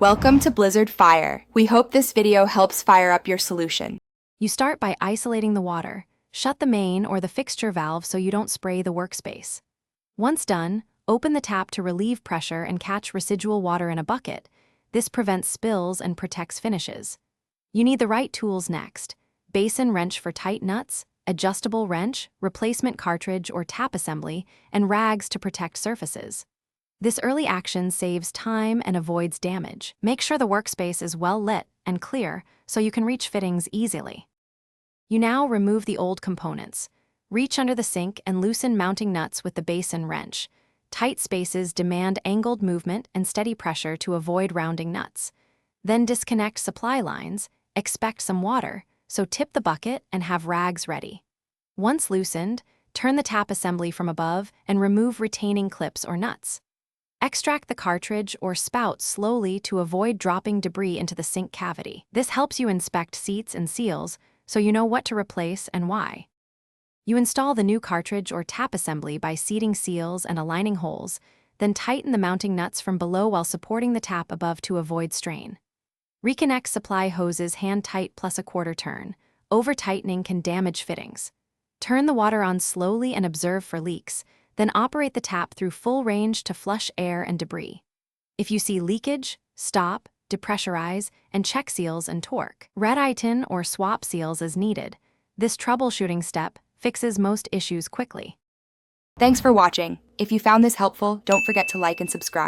Welcome to Blizzard Fire. We hope this video helps fire up your solution. You start by isolating the water. Shut the main or the fixture valve so you don't spray the workspace. Once done, open the tap to relieve pressure and catch residual water in a bucket. This prevents spills and protects finishes. You need the right tools next: basin wrench for tight nuts, adjustable wrench, replacement cartridge or tap assembly, and rags to protect surfaces. This early action saves time and avoids damage. Make sure the workspace is well lit and clear so you can reach fittings easily. You now remove the old components. Reach under the sink and loosen mounting nuts with the basin wrench. Tight spaces demand angled movement and steady pressure to avoid rounding nuts. Then disconnect supply lines. Expect some water, so tip the bucket and have rags ready. Once loosened, turn the tap assembly from above and remove retaining clips or nuts. Extract the cartridge or spout slowly to avoid dropping debris into the sink cavity. This helps you inspect seats and seals so you know what to replace and why. You install the new cartridge or tap assembly by seating seals and aligning holes, then tighten the mounting nuts from below while supporting the tap above to avoid strain. Reconnect supply hoses hand tight plus a quarter turn. Over-tightening can damage fittings. Turn the water on slowly and observe for leaks. Then operate the tap through full range to flush air and debris. If you see leakage, stop, depressurize, and check seals and torque. Red-eye-tin or swap seals as needed. This troubleshooting step fixes most issues quickly. Thanks for watching. If you found this helpful, don't forget to like and subscribe.